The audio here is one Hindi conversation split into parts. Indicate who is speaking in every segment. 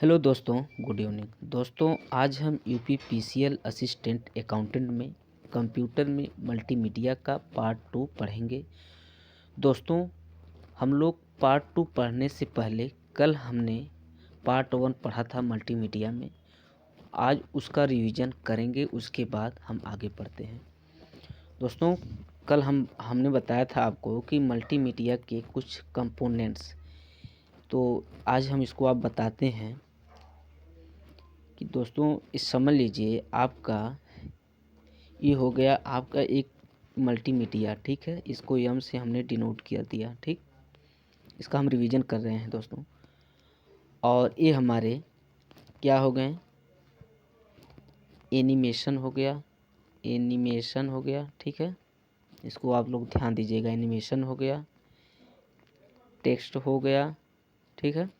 Speaker 1: हेलो दोस्तों, गुड इवनिंग। दोस्तों, आज हम यूपी पीसीएल असिस्टेंट अकाउंटेंट में कंप्यूटर में मल्टीमीडिया का पार्ट 2 पढ़ेंगे। दोस्तों, हम लोग पार्ट 2 पढ़ने से पहले कल हमने पार्ट 1 पढ़ा था मल्टीमीडिया में। आज उसका रिवीजन करेंगे, उसके बाद हम आगे बढ़ते हैं। दोस्तों, कल हमने बताया था आपको कि मल्टीमीडिया के कुछ कंपोनेंट्स, तो आज हम इसको आप बताते हैं कि दोस्तों इस समझ लीजिए आपका ये हो गया आपका एक मल्टीमीडिया। ठीक है, इसको एम से हमने डिनोट किया दिया। ठीक, इसका हम रिवीजन कर रहे हैं दोस्तों। और ये हमारे क्या हो गए, एनिमेशन हो गया, एनिमेशन हो गया। ठीक है, इसको आप लोग ध्यान दीजिएगा। एनिमेशन हो गया, टेक्स्ट हो गया, ठीक है,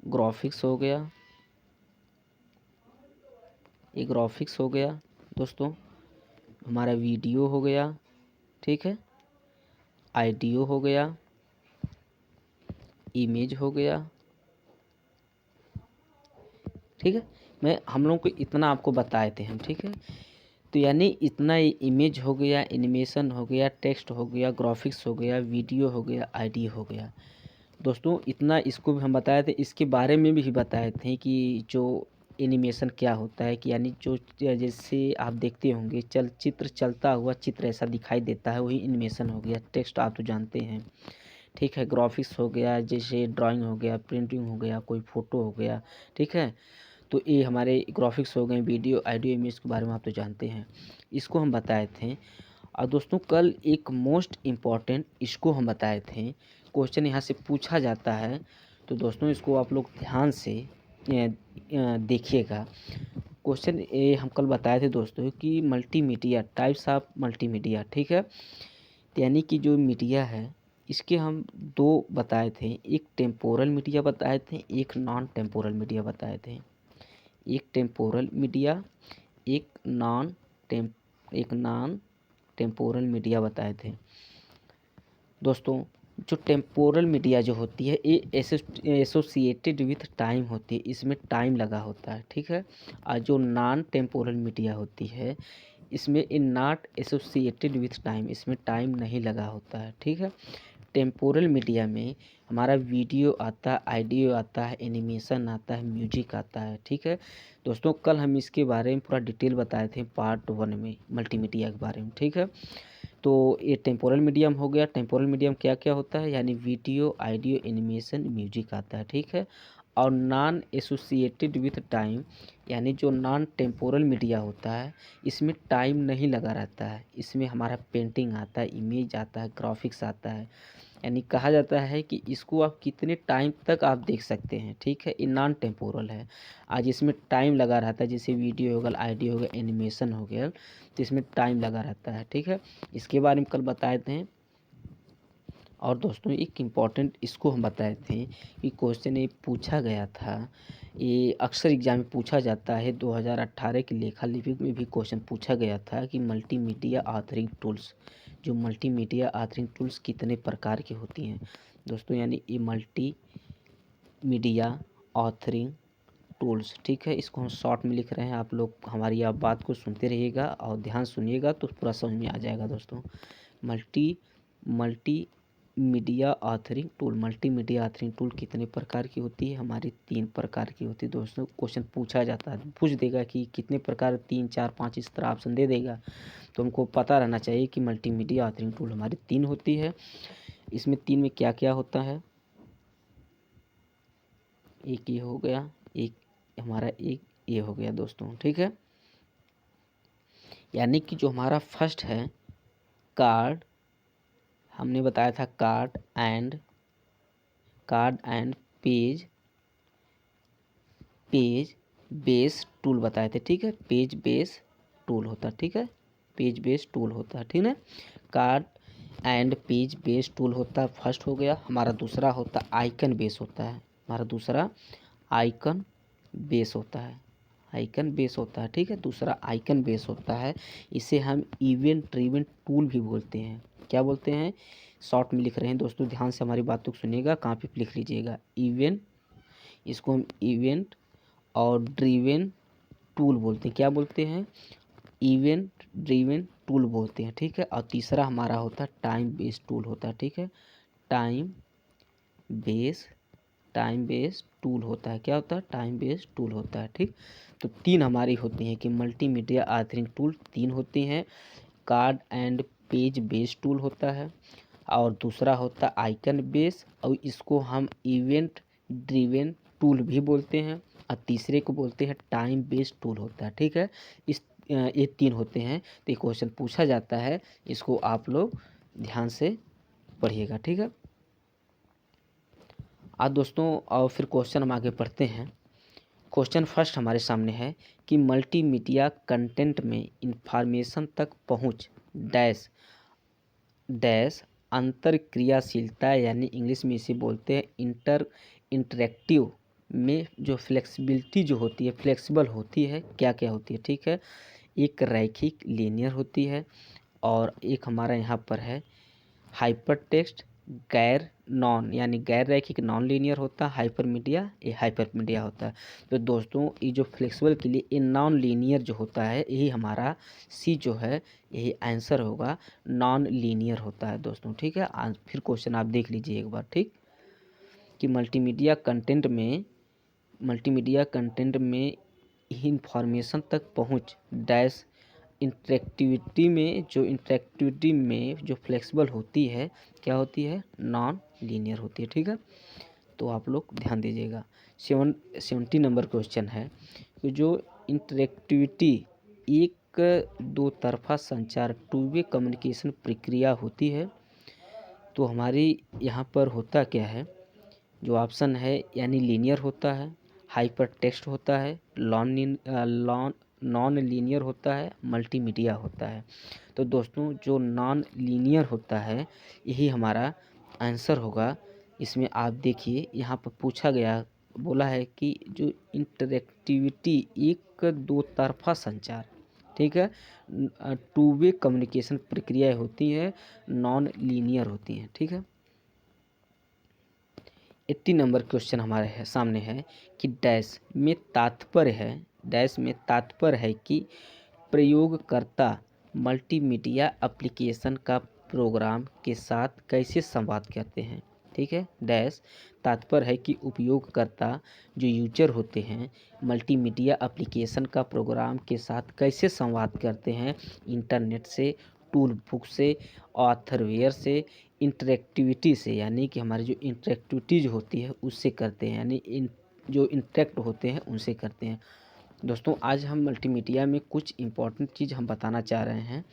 Speaker 1: ग्राफिक्स हो गया, ये ग्राफिक्स हो गया दोस्तों। हमारा वीडियो हो गया, ठीक है, ऑडियो हो गया, इमेज हो गया। ठीक है, हम लोग को इतना आपको बताए थे हम। ठीक है, तो यानी इतना इमेज हो गया, एनिमेशन हो गया, टेक्स्ट हो गया, ग्राफिक्स हो गया, वीडियो हो गया, ऑडियो हो गया। दोस्तों इतना इसको भी हम बताए थे। इसके बारे में भी बताए थे कि जो एनिमेशन क्या होता है, कि यानी जो जैसे आप देखते होंगे चलचित्र, चलता हुआ चित्र ऐसा दिखाई देता है, वही एनिमेशन हो गया। टेक्स्ट आप तो जानते हैं, ठीक है। ग्राफिक्स हो गया, जैसे ड्राइंग हो गया, प्रिंटिंग हो गया, कोई फ़ोटो हो गया, ठीक है। तो ये हमारे ग्राफिक्स हो गए। वीडियो, ऑडियो, इमेज के बारे में आप तो जानते हैं, इसको हम बताए थे। और दोस्तों कल एक मोस्ट इम्पॉर्टेंट इसको हम बताए थे, क्वेश्चन यहाँ से पूछा जाता है। तो दोस्तों इसको आप लोग ध्यान से देखिएगा। क्वेश्चन ये हम कल बताए थे दोस्तों कि मल्टीमीडिया, टाइप्स ऑफ मल्टीमीडिया, ठीक है। यानी कि जो मीडिया है इसके हम दो बताए थे, एक टेम्पोरल मीडिया बताए थे, एक नॉन टेम्पोरल मीडिया बताए थे। एक टेम्पोरल मीडिया, एक नॉन टेम्पोरल मीडिया बताए थे। दोस्तों जो टेम्पोरल मीडिया जो होती है ये एसोसिएटेड विथ टाइम होती है, इसमें टाइम लगा होता है, ठीक है। और जो नॉन टेम्पोरल मीडिया होती है इसमें in not associated with time, इसमें टाइम नहीं लगा होता है, ठीक है। टेम्पोरल मीडिया में हमारा वीडियो आता है, ऑडियो आता है, एनिमेशन आता है, म्यूजिक आता है, ठीक है। दोस्तों कल हम इसके बारे में पूरा डिटेल बताए थे पार्ट 1 में मल्टीमीडिया के बारे में, ठीक है। तो ये टेम्पोरल मीडियम हो गया। टेम्पोरल मीडियम क्या क्या होता है, यानी वीडियो, ऑडियो, एनिमेशन, म्यूजिक आता है, ठीक है। और नॉन एसोसिएटेड विथ टाइम, यानी जो नॉन टेम्पोरल मीडिया होता है इसमें टाइम नहीं लगा रहता है, इसमें हमारा पेंटिंग आता है, इमेज आता है, ग्राफिक्स आता है। यानी कहा जाता है कि इसको आप कितने टाइम तक आप देख सकते हैं, ठीक है। ये नॉन टेम्पोरल है। आज इसमें टाइम लगा रहता है, जैसे वीडियो हो गया, ऑडियो हो गया, एनिमेशन हो गया, तो इसमें टाइम लगा रहता है, ठीक है। इसके बारे में कल बताए थे। और दोस्तों एक इम्पॉर्टेंट इसको हम बताए थे कि क्वेश्चन ये पूछा गया था, ये अक्सर एग्जाम में पूछा जाता है। 2018 की लेखालिपि में भी क्वेश्चन पूछा गया था कि मल्टीमीडिया ऑथरिंग टूल्स, जो मल्टीमीडिया ऑथरिंग टूल्स कितने प्रकार की होती हैं दोस्तों। यानी ये मल्टीमीडिया ऑथरिंग टूल्स, ठीक है। इसको हम शॉर्ट में लिख रहे हैं। आप लोग हमारी आप बात को सुनते रहिएगा और ध्यान सुनिएगा तो पूरा समझ में आ जाएगा दोस्तों। Multimedia authoring tool, multimedia authoring tool कितने प्रकार की होती है, हमारी 3 प्रकार की होती है दोस्तों। क्वेश्चन पूछा जाता है, पूछ देगा कि कितने प्रकार, 3, 4, 5 इस तरह ऑप्शन दे देगा, तो हमको पता रहना चाहिए कि मल्टीमीडिया ऑथरिंग टूल हमारी 3 होती है। इसमें 3 में क्या क्या होता है, एक ये हो गया, एक हमारा एक ये हो गया दोस्तों, ठीक है। यानी कि जो हमारा फर्स्ट है कार्ड, हमने बताया था card and page base tool बताए थे, ठीक है। पेज बेस टूल होता है, ठीक है, पेज बेस टूल होता है, ठीक है। Card and page base tool होता है, फर्स्ट हो गया। हमारा दूसरा होता है आइकन बेस होता है, हमारा दूसरा आइकन बेस होता है, आइकन बेस होता है, ठीक है। दूसरा आइकन बेस होता है, इसे हम इवेंट ड्रिवन टूल भी बोलते हैं। क्या बोलते हैं, शॉर्ट में लिख रहे हैं दोस्तों, ध्यान से हमारी बातों को सुनिएगा, कॉपी पे लिख लीजिएगा। इसको हम इवेंट और ड्रिवेन टूल बोलते हैं। क्या बोलते हैं? इवेंट ड्रिवेन टूल बोलते हैं, ठीक है। और तीसरा हमारा होता है टाइम बेस्ड टूल होता है, ठीक है। टाइम बेस्ड टूल होता है। क्या होता है? टाइम बेस्ड टूल होता है, ठीक। तो तीन हमारी होती हैं कि मल्टीमीडिया आर्थरिंग टूल तीन होती हैं। Card and page based tool होता है, और दूसरा होता है आइकन बेस, और इसको हम इवेंट ड्रिवेन टूल भी बोलते हैं, और तीसरे को बोलते हैं टाइम बेस्ड टूल होता है, ठीक है। ये तीन होते हैं। तो ये क्वेश्चन पूछा जाता है, इसको आप लोग ध्यान से पढ़िएगा, ठीक है। आज दोस्तों और फिर क्वेश्चन हम आगे पढ़ते हैं। क्वेश्चन फर्स्ट हमारे सामने है कि मल्टीमीडिया कंटेंट में इंफॉर्मेशन तक पहुंच डैश डैश अंतर क्रियाशीलता, यानी इंग्लिश में इसे बोलते हैं इंटरेक्टिव में जो फ्लेक्सिबिलिटी जो होती है, फ्लेक्सिबल होती है, क्या क्या होती है, ठीक है। एक रैखिक लीनियर होती है, और एक हमारा यहाँ पर है हाइपर टेक्स्ट यानी गैर रैखिक नॉन लीनियर होता है। हाइपर मीडिया होता है। तो दोस्तों ये जो फ्लेक्सिबल के लिए ये नॉन लीनियर जो होता है, यही हमारा सी जो है यही आंसर होगा, नॉन लीनियर होता है दोस्तों, ठीक है। फिर क्वेश्चन आप देख लीजिए एक बार, ठीक, कि मल्टीमीडिया कंटेंट में इंफॉर्मेशन तक पहुंच डैश इंटरेक्टिविटी में जो फ्लेक्सिबल होती है, क्या होती है? नॉन लीनियर होती है, ठीक है। तो आप लोग ध्यान दीजिएगा। 70 नंबर क्वेश्चन है कि जो इंटरेक्टिविटी एक दो तरफा संचार टू वे कम्युनिकेशन प्रक्रिया होती है, तो हमारी यहाँ पर होता क्या है? जो ऑप्शन है यानी लीनियर होता है, हाइपर टेक्स्ट होता है, नॉन लीनियर होता है, मल्टीमीडिया होता है। तो दोस्तों जो नॉन लीनियर होता है यही हमारा आंसर होगा। इसमें आप देखिए यहाँ पर पूछा गया, बोला है कि जो इंटरेक्टिविटी एक दो तरफा संचार, ठीक है, टू वे कम्युनिकेशन प्रक्रिया होती है, नॉन लीनियर होती हैं, ठीक है। 80 नंबर क्वेश्चन हमारे सामने है कि डैश में तात्पर्य है कि प्रयोगकर्ता मल्टीमीडिया एप्लीकेशन का प्रोग्राम के साथ कैसे संवाद करते हैं, ठीक है। डैश तात्पर्य है कि उपयोगकर्ता जो यूजर होते हैं मल्टीमीडिया एप्लीकेशन का प्रोग्राम के साथ कैसे संवाद करते हैं, इंटरनेट से, टूल बुक से, ऑथरवेयर से, इंटरेक्टिविटी से, यानी कि हमारी जो इंटरेक्टिविटी जो होती है उससे करते हैं, यानी जो इंटरेक्ट होते हैं उनसे करते हैं। दोस्तों आज हम मल्टीमीडिया में कुछ इम्पॉर्टेंट चीज़ हम बताना चाह रहे हैं,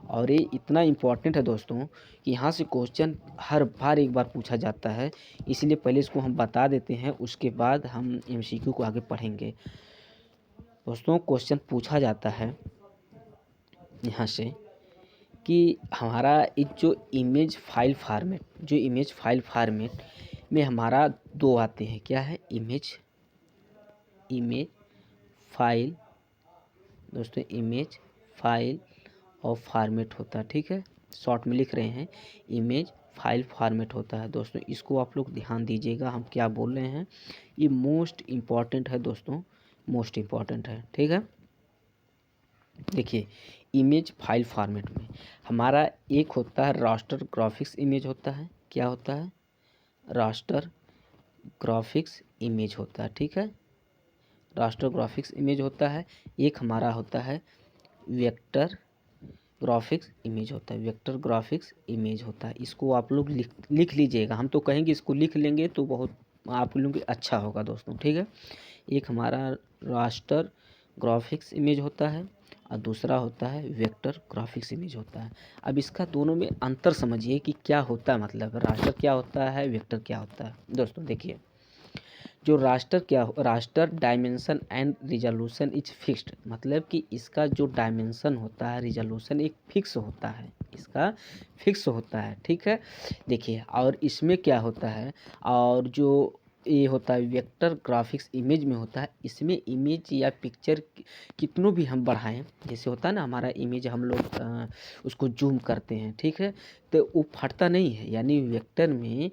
Speaker 1: और ये इतना इम्पॉर्टेंट है दोस्तों कि यहाँ से क्वेश्चन हर बार एक बार पूछा जाता है, इसलिए पहले इसको हम बता देते हैं, उसके बाद हम एमसीक्यू को आगे पढ़ेंगे। दोस्तों क्वेश्चन पूछा जाता है यहाँ से कि हमारा जो इमेज फाइल फॉर्मेट में हमारा दो आते हैं, क्या है? इमेज फाइल, दोस्तों इमेज फाइल और फॉर्मेट होता है, ठीक है। शॉर्ट में लिख रहे हैं, इमेज फाइल फॉर्मेट होता है। दोस्तों इसको आप लोग ध्यान दीजिएगा, हम क्या बोल रहे हैं, ये मोस्ट इम्पॉर्टेंट है दोस्तों, मोस्ट इम्पॉर्टेंट है, ठीक है। देखिए इमेज फाइल फॉर्मेट में हमारा एक होता है रास्टर ग्राफिक्स इमेज होता है। क्या होता है? रास्टर ग्राफिक्स इमेज होता है, ठीक है। रास्टर ग्राफिक्स इमेज होता है। एक हमारा होता है वेक्टर ग्राफिक्स इमेज होता है, इसको आप लोग लिख लीजिएगा। हम तो कहेंगे इसको लिख लेंगे तो बहुत आप लोगों के अच्छा होगा दोस्तों, ठीक है। एक हमारा रास्टर ग्राफिक्स इमेज होता है और दूसरा होता है वेक्टर ग्राफिक्स इमेज होता है। अब इसका दोनों में अंतर समझिए कि क्या होता है, मतलब रास्टर क्या होता है, वेक्टर क्या होता है। दोस्तों देखिए, जो raster dimension and resolution is fixed, मतलब कि इसका जो डायमेंशन होता है, रिजोल्यूशन एक फिक्स होता है, इसका फिक्स होता है, ठीक है। देखिए और इसमें क्या होता है, और जो ये होता है वेक्टर ग्राफिक्स इमेज में होता है, इसमें इमेज या पिक्चर कितनों भी हम बढ़ाएं, जैसे होता है ना हमारा इमेज हम लोग उसको जूम करते हैं, ठीक है, तो वो फटता नहीं है। यानी वेक्टर में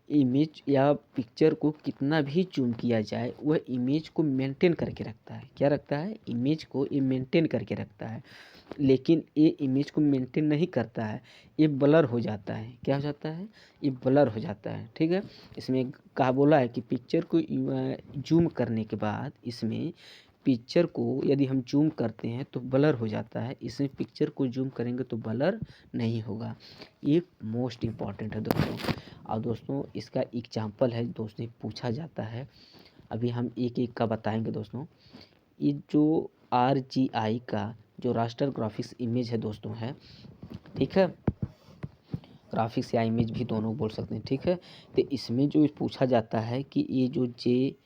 Speaker 1: इमेज या पिक्चर को कितना भी जूम किया जाए वह इमेज को मेंटेन करके रखता है। क्या रखता है? इमेज को ये मेंटेन करके रखता है। लेकिन ये इमेज को मेंटेन नहीं करता है, ये ब्लर हो जाता है। क्या हो जाता है? ये ब्लर हो जाता है। ठीक है, इसमें कहा बोला है कि पिक्चर को जूम करने के बाद इसमें पिक्चर को यदि हम जूम करते हैं तो ब्लर हो जाता है, इसमें पिक्चर को जूम करेंगे तो ब्लर नहीं होगा। ये मोस्ट इम्पॉर्टेंट है दोस्तों। और दोस्तों इसका एग्जाम्पल है दोस्तों, पूछा जाता है। अभी हम एक एक का बताएंगे दोस्तों। ये जो RGI का जो रास्टर ग्राफिक्स इमेज है दोस्तों है, ठीक है, ग्राफिक्स या इमेज भी दोनों बोल सकते हैं। ठीक है, तो इसमें जो पूछा जाता है कि ये जो JPEG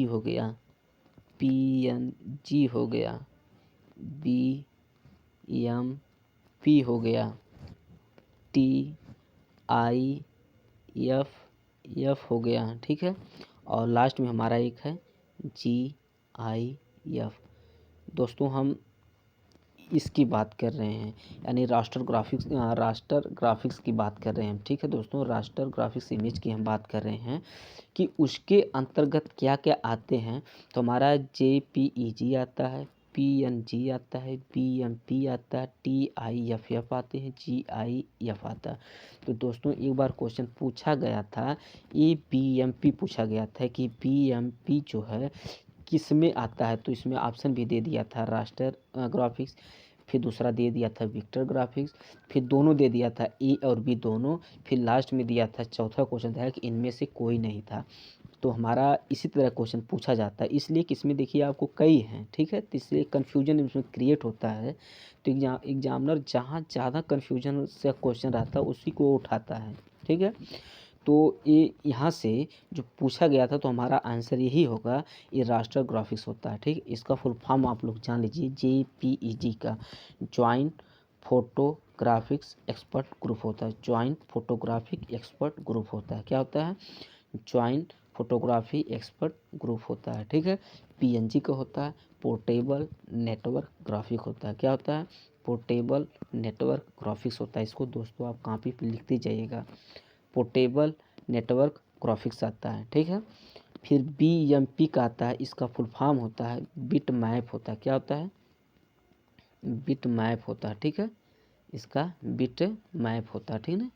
Speaker 1: हो गया, PNG हो गया, BMP हो गया, TIFF हो गया। ठीक है, और लास्ट में हमारा एक है GIF। दोस्तों हम इसकी बात कर रहे हैं, यानी रास्टर ग्राफिक्स की बात कर रहे हैं हम। ठीक है दोस्तों, रास्टर ग्राफिक्स इमेज की हम बात कर रहे हैं कि उसके अंतर्गत क्या क्या आते हैं। तो हमारा JPEG आता है, PNG आता है, BMP आता है, TIFF आते हैं, GIF आता है। तो दोस्तों एक बार क्वेश्चन पूछा गया था, ये BMP पूछा गया था कि BMP जो है किस में आता है। तो इसमें ऑप्शन भी दे दिया था रास्टर ग्राफिक्स, फिर दूसरा दे दिया था वेक्टर ग्राफिक्स, फिर दोनों दे दिया था A और B दोनों, फिर लास्ट में दिया था चौथा क्वेश्चन था कि इनमें से कोई नहीं था। तो हमारा इसी तरह क्वेश्चन पूछा जाता है, इसलिए कि इसमें देखिए आपको कई हैं। ठीक है, तो इसलिए कन्फ्यूजन इसमें क्रिएट होता है। तो एग्जामिनर जहाँ ज़्यादा कन्फ्यूजन से क्वेश्चन रहता है उसी को उठाता है। ठीक है, तो ये यहाँ से जो पूछा गया था तो हमारा आंसर यही होगा, ये रास्टर ग्राफिक्स होता है। ठीक, इसका फुल फॉर्म आप लोग जान लीजिए, JPEG का जॉइंट फोटोग्राफिक्स एक्सपर्ट ग्रुप होता है। जॉइंट फोटोग्राफिक एक्सपर्ट ग्रुप होता है। क्या होता है? जॉइंट फोटोग्राफी एक्सपर्ट ग्रुप होता है। ठीक है, PNG का होता है पोर्टेबल नेटवर्क ग्राफिक होता है। क्या होता है? पोर्टेबल नेटवर्क ग्राफिक्स होता है। इसको दोस्तों आप कॉपी पे लिखते जाइएगा, पोर्टेबल नेटवर्क ग्राफिक्स आता है। ठीक है, फिर BMP का आता है, इसका फुल फॉर्म होता है बिट मैप होता है। क्या होता है? बिट मैप होता है। ठीक है, इसका बिट मैप होता है। ठीक है,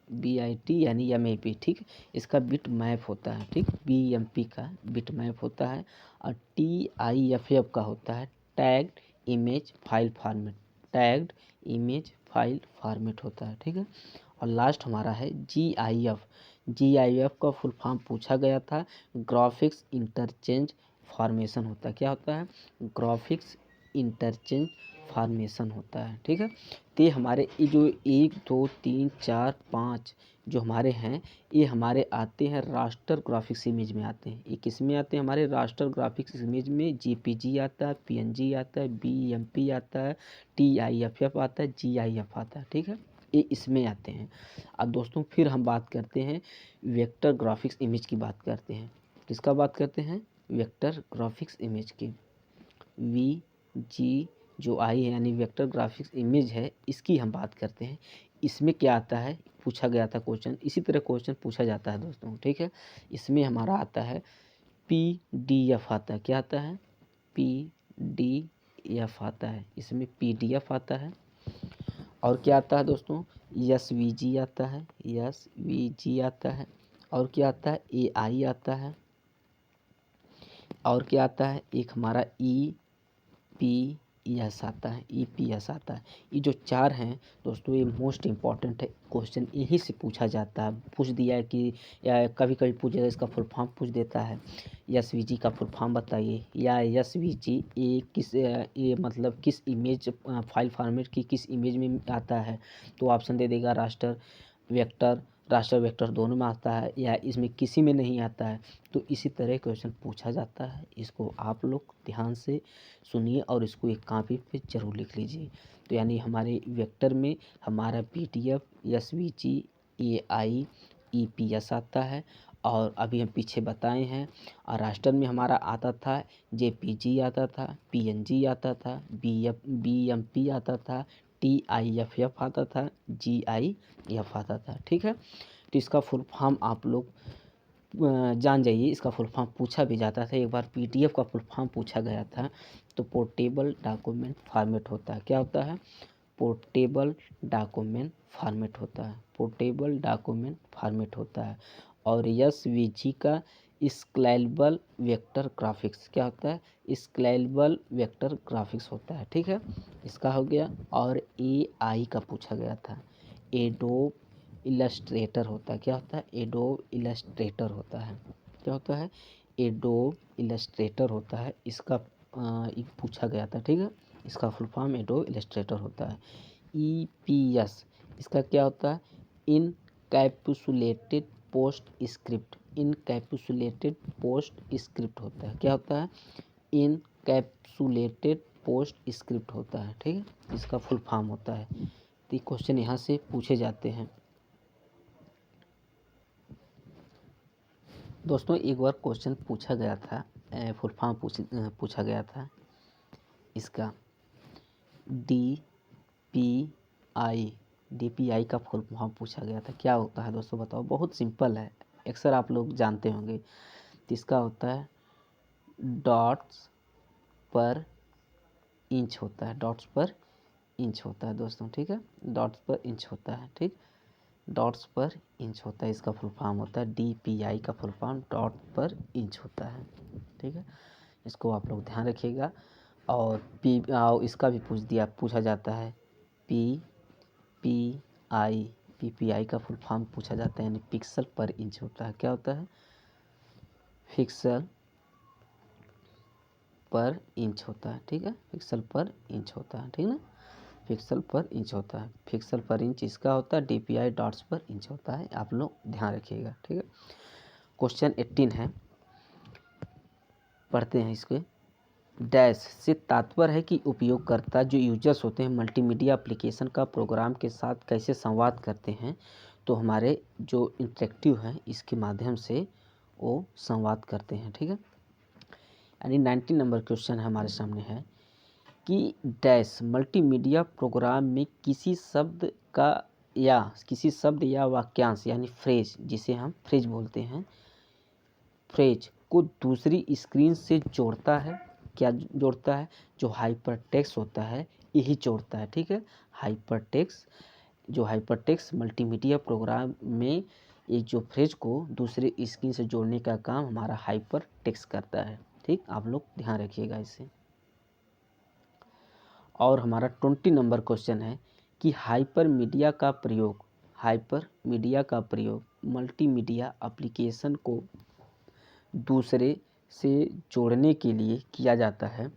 Speaker 1: BIT यानी MAP। ठीक, इसका बिट मैप होता है। ठीक, BMP का बिट मैप होता है। और TIFF का होता है tagged image file format, tagged image file format होता है। ठीक है, और लास्ट हमारा है GIF का फुल फॉर्म पूछा गया था, ग्राफिक्स इंटरचेंज फॉर्मेशन होता है। क्या होता है? ग्राफिक्स इंटरचेंज फॉर्मेशन होता है। ठीक है, तो ये हमारे ये जो 1 2 3 4 5 जो हमारे हैं, ये हमारे आते हैं रास्टर ग्राफिक्स इमेज में आते हैं। ये किस में आते हैं? हमारे रास्टर ग्राफिक्स इमेज में JPG आता है, PNG आता है, BMP आता है, TIFF आता है, GIF आता है। ठीक है, ये इसमें आते हैं। अब दोस्तों फिर हम बात करते हैं वेक्टर ग्राफिक्स इमेज की बात करते हैं। किसका बात करते हैं? वेक्टर ग्राफिक्स इमेज की। VG जो आई है यानी वेक्टर ग्राफिक्स इमेज है, इसकी हम बात करते हैं। इसमें क्या आता है? पूछा गया था क्वेश्चन, इसी तरह क्वेश्चन पूछा जाता है दोस्तों। ठीक है, इसमें हमारा आता है PDF आता है। क्या आता है? PDF आता है, इसमें PDF आता है। और क्या आता है दोस्तों? SVG आता है, SVG आता है। और क्या आता है? AI आता है। और क्या आता है? एक हमारा EPS आता है, EPS आता है। ये जो चार हैं दोस्तों, ये मोस्ट इम्पॉर्टेंट है, क्वेश्चन यहीं से पूछा जाता है। पूछ दिया है कि या कभी कभी पूछ जाता है, इसका फुल फॉर्म पूछ देता है, SVG का फुल फॉर्म बताइए, या SVG ये मतलब किस इमेज फाइल फॉर्मेट की किस इमेज में आता है। तो ऑप्शन दे देगा रास्टर वेक्टर दोनों में आता है, या इसमें किसी में नहीं आता है। तो इसी तरह क्वेश्चन पूछा जाता है। इसको आप लोग ध्यान से सुनिए और इसको एक कॉपी पे ज़रूर लिख लीजिए। तो यानी हमारे वेक्टर में हमारा PDF, SVG, AI, EPS आता है। और अभी हम पीछे बताए हैं। और राष्ट्र में हमारा आता था JPG आता था, PNG आता था, BMP आता था, TIFF आता था, GIF आता था। ठीक है, तो इसका फुल फॉर्म आप लोग जान जाइए। इसका फुल फॉर्म पूछा भी जाता था, एक बार PDF का फुल फॉर्म पूछा गया था। तो पोर्टेबल डॉक्यूमेंट फॉर्मेट होता है। क्या होता है? पोर्टेबल डॉक्यूमेंट फॉर्मेट होता है। पोर्टेबल डॉक्यूमेंट फॉर्मेट होता है। और SVG का स्केलेबल वेक्टर ग्राफिक्स क्या होता है? स्केलेबल वेक्टर ग्राफिक्स होता है। ठीक है, इसका हो गया। और AI का पूछा गया था, एडोब इलस्ट्रेटर होता है। क्या होता है? एडोब इलस्ट्रेटर होता है। क्या होता है? एडोब इलस्ट्रेटर होता है। इसका पूछा गया था। ठीक है, इसका फुल फॉर्म एडोब इलस्ट्रेटर होता है। EPS इसका क्या होता है? Encapsulated post script. Encapsulated post script होता है। क्या होता है? इनकैप्सुलेटेड पोस्ट स्क्रिप्ट होता है। ठीक है, इसका फुल फॉर्म होता है। तो क्वेश्चन यहाँ से पूछे जाते हैं। दोस्तों एक बार क्वेश्चन पूछा गया था, फुल फॉर्म पूछा गया था इसका DPI का फुल फॉर्म पूछा गया था। क्या होता है दोस्तों बताओ? बहुत सिंपल है, अक्सर आप लोग जानते होंगे। तो इसका होता है डॉट्स पर इंच होता है। डॉट्स पर इंच होता है दोस्तों। ठीक है, डॉट्स पर इंच होता है। ठीक, डॉट्स पर इंच होता है, इसका फुल फॉर्म होता है। DPI का फुल फॉर्म डॉट पर इंच होता है। ठीक है, इसको आप लोग ध्यान रखिएगा। और इसका भी पूछा जाता है PPI का फुल फॉर्म पूछा जाता है, यानी पिक्सल पर इंच होता है। क्या होता है? पिक्सल पर इंच होता है। ठीक है, पिक्सल पर इंच होता है। ठीक ना, पिक्सल पर इंच होता है। पिक्सल पर इंच इसका होता है। DPI डॉट्स पर इंच होता है। आप लोग ध्यान रखिएगा। ठीक है, क्वेश्चन 18 है, पढ़ते हैं इसके। डैश से तात्पर्य है कि उपयोगकर्ता जो यूजर्स होते हैं मल्टीमीडिया एप्लीकेशन का प्रोग्राम के साथ कैसे संवाद करते हैं। तो हमारे जो इंटरेक्टिव हैं इसके माध्यम से वो संवाद करते हैं। ठीक है, यानी 19 नंबर क्वेश्चन हमारे सामने है कि डैश मल्टीमीडिया प्रोग्राम में किसी शब्द या वाक्यांश यानी फ्रेज, जिसे हम फ्रेज बोलते हैं, फ्रेज को दूसरी स्क्रीन से जोड़ता है। क्या जोड़ता है? जो हाइपरटेक्स्ट होता है यही जोड़ता है। ठीक है, हाइपरटेक्स्ट मल्टीमीडिया प्रोग्राम में एक जो फ्रेज को दूसरे स्क्रीन से जोड़ने का काम हमारा हाइपरटेक्स्ट करता है। ठीक, आप लोग ध्यान रखिएगा इसे। और हमारा 20 नंबर क्वेश्चन है कि हाइपरमीडिया का प्रयोग मल्टीमीडिया एप्लीकेशन को दूसरे से जोड़ने के लिए किया जाता है।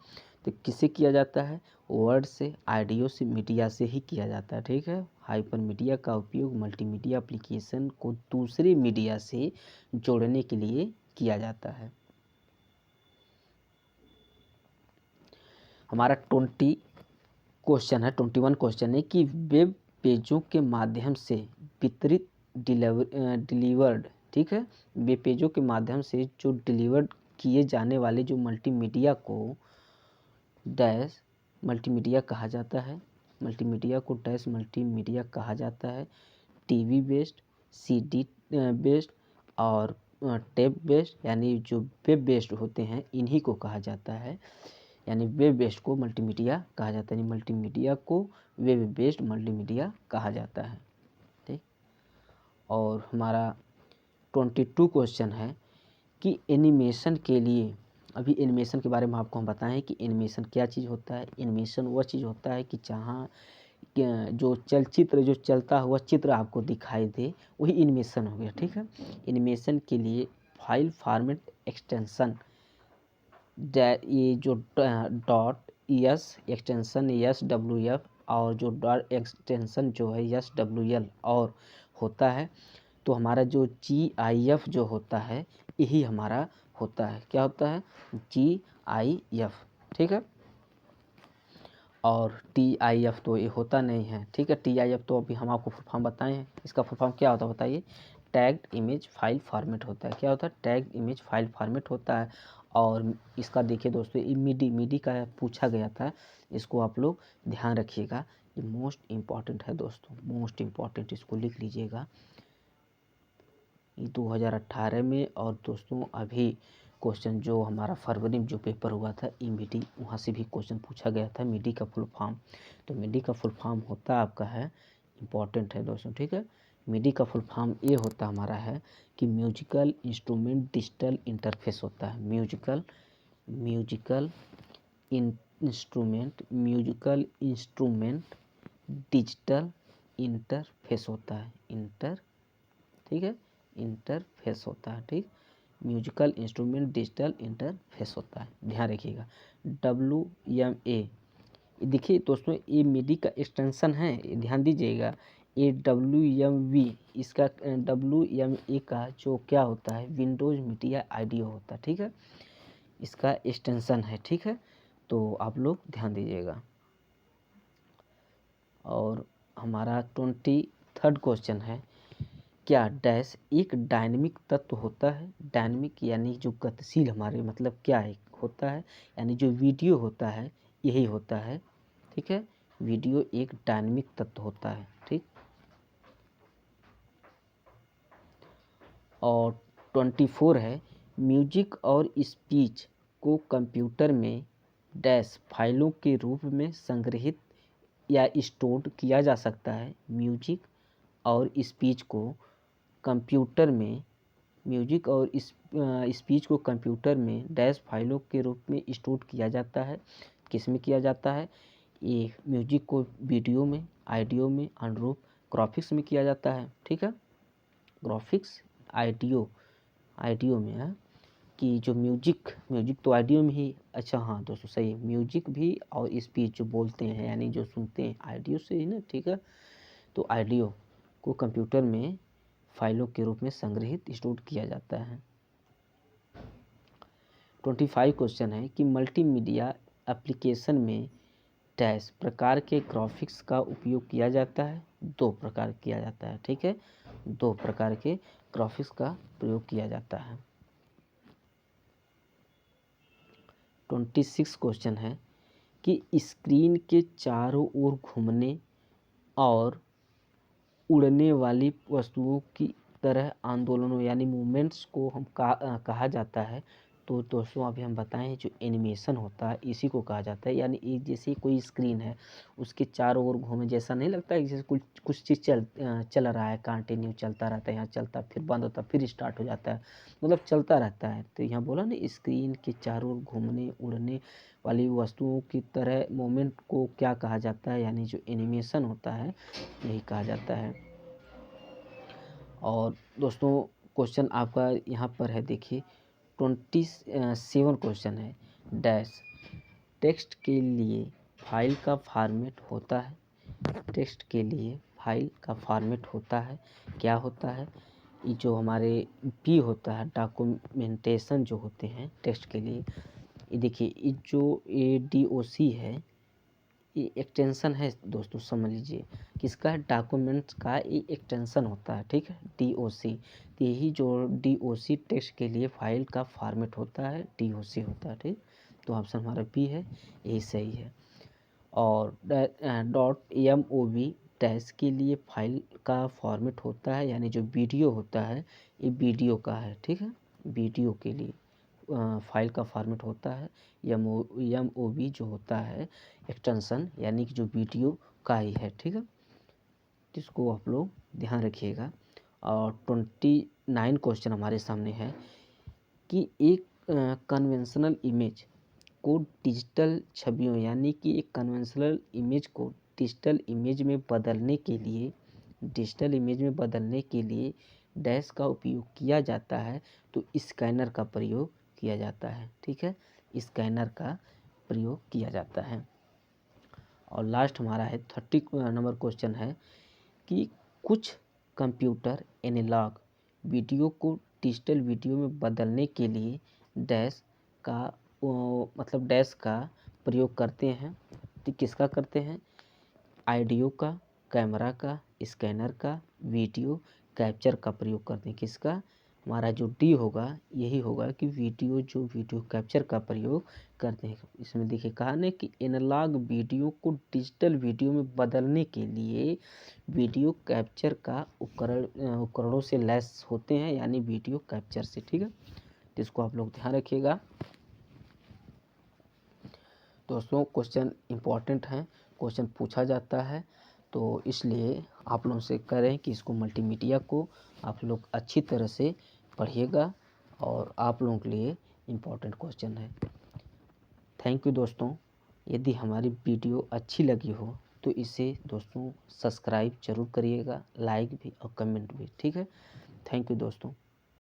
Speaker 1: तो किससे किया जाता है? वर्ड से, ऑडियो से, मीडिया से ही किया जाता है। ठीक है, हाइपरमीडिया का उपयोग मल्टीमीडिया एप्लीकेशन को दूसरे मीडिया से जोड़ने के लिए किया जाता है। हमारा 21 क्वेश्चन है कि वेब पेजों के माध्यम से वितरित डिलीवर्ड, ठीक है, वेब पेजों के माध्यम से जो डिलीवर्ड किए जाने वाले जो मल्टीमीडिया को डैश मल्टीमीडिया कहा जाता है। मल्टीमीडिया को डैश मल्टीमीडिया कहा जाता है। TV बेस्ड, CD बेस्ड और टेप बेस्ड, यानी जो वेब बेस्ड होते हैं इन्हीं को कहा जाता है। यानी वेब बेस्ड को मल्टीमीडिया कहा जाता है, यानी मल्टीमीडिया को वेब बेस्ड मल्टीमीडिया कहा जाता है। ठीक, और हमारा 22 क्वेश्चन है कि एनिमेशन के लिए, अभी एनिमेशन के बारे में आपको हम बताएं कि एनिमेशन क्या चीज़ होता है। एनिमेशन वह चीज़ होता है कि जहाँ जो चलचित्र, जो चलता हुआ चित्र आपको दिखाई दे, वही एनिमेशन हो गया। ठीक है, एनिमेशन के लिए फाइल फॉर्मेट एक्सटेंशन, ये जो .es एक्सटेंशन SWF और जो डॉट एक्सटेंशन जो है SWL और होता है, तो हमारा जो GIF जो होता है यही हमारा होता है। क्या होता है? GIF। ठीक है, और TIF तो ये होता नहीं है, ठीक है। TIF तो अभी हम आपको फुल फॉर्म बताए हैं। इसका फुल फॉर्म क्या होता है बताइए? टैग्ड इमेज फाइल फॉर्मेट होता है। क्या होता है? टैग्ड इमेज फाइल फॉर्मेट होता है। और इसका देखिए दोस्तों, ये मिडी का पूछा गया था, इसको आप लोग ध्यान रखिएगा, ये मोस्ट इम्पॉर्टेंट है दोस्तों, मोस्ट इम्पॉर्टेंट, इसको लिख लीजिएगा। ये 2018 में, और दोस्तों अभी क्वेश्चन जो हमारा फरवरी में जो पेपर हुआ था मिडी, वहाँ से भी क्वेश्चन पूछा गया था मिडी का फुल फॉर्म। तो मिडी का फुल फॉर्म होता आपका है, इम्पॉर्टेंट है दोस्तों, ठीक है। मिडी का फुल फॉर्म ये होता हमारा है कि म्यूजिकल इंस्ट्रूमेंट डिजिटल इंटरफेस होता है। म्यूजिकल इंस्ट्रूमेंट डिजिटल इंटरफेस होता है, ठीक है, इंटरफेस होता है, ठीक। म्यूजिकल इंस्ट्रूमेंट डिजिटल इंटरफेस होता है, ध्यान रखिएगा। WMA, देखिए दोस्तों ये मिडी का एक्सटेंशन है, ध्यान दीजिएगा। ये WMV, इसका WMA का जो क्या होता है, विंडोज मीडिया आईडियो होता है, ठीक है, इसका एक्सटेंशन है, ठीक है। तो आप लोग ध्यान दीजिएगा। और हमारा 23rd क्वेश्चन है, क्या डैश एक डायनेमिक तत्व होता है? डायनेमिक यानी जो गतिशील, हमारे मतलब क्या है होता है, यानी जो वीडियो होता है यही होता है, ठीक है। वीडियो एक डायनेमिक तत्व होता है, ठीक। और 24 है, म्यूजिक और स्पीच को कंप्यूटर में डैश फाइलों के रूप में संग्रहित या स्टोर किया जा सकता है। म्यूजिक और स्पीच को कंप्यूटर में स्पीच को कंप्यूटर में डैश फाइलों के रूप में स्टोर किया जाता है। किस में किया जाता है? ये म्यूजिक को वीडियो में, ऑडियो में, अनुरूप ग्राफिक्स में किया जाता है, ठीक है। ग्राफिक्स ऑडियो में है कि जो म्यूजिक तो ऑडियो में ही, अच्छा हाँ दोस्तों सही है, म्यूजिक भी और स्पीच जो बोलते हैं यानी जो सुनते हैं ऑडियो से ही ना, ठीक है। तो ऑडियो को कंप्यूटर में फाइलों के रूप में संग्रहित स्टोर किया जाता है। 25 क्वेश्चन है कि मल्टीमीडिया एप्लीकेशन में डैश प्रकार के ग्राफिक्स का उपयोग किया जाता है? 2 प्रकार किया जाता है, ठीक है, 2 प्रकार के ग्राफिक्स का प्रयोग किया जाता है। 26 क्वेश्चन है कि स्क्रीन के चारों ओर घूमने और उड़ने वाली वस्तुओं की तरह आंदोलनों यानी मूवमेंट्स को हम कहा जाता है। तो दोस्तों अभी हम बताएं, जो एनिमेशन होता है इसी को कहा जाता है। यानी एक जैसे कोई स्क्रीन है, उसके चारों ओर घूमे, जैसा नहीं लगता है जैसे कुछ चीज़ चल रहा है, कंटिन्यू चलता रहता है, यहाँ चलता फिर बंद होता फिर स्टार्ट हो जाता है, मतलब चलता रहता है। तो यहाँ बोला ना, स्क्रीन के चारों ओर घूमने उड़ने वाली वस्तुओं की तरह मूवमेंट को क्या कहा जाता है, यानी जो एनिमेशन होता है यही कहा जाता है। और दोस्तों क्वेश्चन आपका यहाँ पर है, देखिए 27 क्वेश्चन है, डैश टेक्स्ट के लिए फाइल का फॉर्मेट होता है। टेक्स्ट के लिए फाइल का फॉर्मेट होता है, क्या होता है? ये जो हमारे पी होता है, डॉक्यूमेंटेशन जो होते हैं टेक्स्ट के लिए, ये देखिए ये जो DOC है, ये एक्सटेंशन है दोस्तों, समझ लीजिए किसका है, डॉक्यूमेंट्स का ये एक्सटेंशन होता है, ठीक है, DOC। तो यही जो DOC टेक्स्ट के लिए फाइल का फॉर्मेट होता है, DOC होता है, ठीक। तो ऑप्शन हमारा बी है, यही सही है। और .mov डैश के लिए फाइल का फॉर्मेट होता है, यानी जो वीडियो होता है ये वीडियो का है, ठीक है, वीडियो के लिए फाइल का फॉर्मेट होता है। MOV जो होता है एक्सटेंशन, यानी कि जो वीडियो का ही है, ठीक है, इसको आप लोग ध्यान रखिएगा। और 29 क्वेश्चन हमारे सामने है कि एक कन्वेंशनल इमेज को डिजिटल छवियों, यानी कि एक कन्वेंशनल इमेज को डिजिटल इमेज में बदलने के लिए डैश का उपयोग किया जाता है। तो स्कैनर का प्रयोग किया जाता है, ठीक है, स्कैनर का प्रयोग किया जाता है। और लास्ट हमारा है 30 नंबर क्वेश्चन है कि कुछ कंप्यूटर एनालॉग वीडियो को डिजिटल वीडियो में बदलने के लिए डैश का प्रयोग करते हैं। सेटिंग किसका करते हैं? ऑडियो का, कैमरा का, स्कैनर का, वीडियो कैप्चर का प्रयोग करते हैं। किसका? हमारा जो डी होगा यही होगा कि वीडियो कैप्चर का प्रयोग करते हैं। इसमें देखिए कहा ना कि एनालॉग वीडियो को डिजिटल वीडियो में बदलने के लिए वीडियो कैप्चर का उपकरणों से लैस होते हैं, यानी वीडियो कैप्चर से। ठीक है, तो इसको आप लोग ध्यान रखिएगा दोस्तों। क्वेश्चन इम्पॉर्टेंट है, क्वेश्चन पूछा जाता है, तो इसलिए आप लोगों से कह रहे हैं कि इसको मल्टीमीडिया को आप लोग अच्छी तरह से पढ़िएगा और आप लोगों के लिए इम्पॉर्टेंट क्वेश्चन है। थैंक यू दोस्तों। यदि हमारी वीडियो अच्छी लगी हो तो इसे दोस्तों सब्सक्राइब जरूर करिएगा, लाइक भी और कमेंट भी। ठीक है, थैंक यू दोस्तों।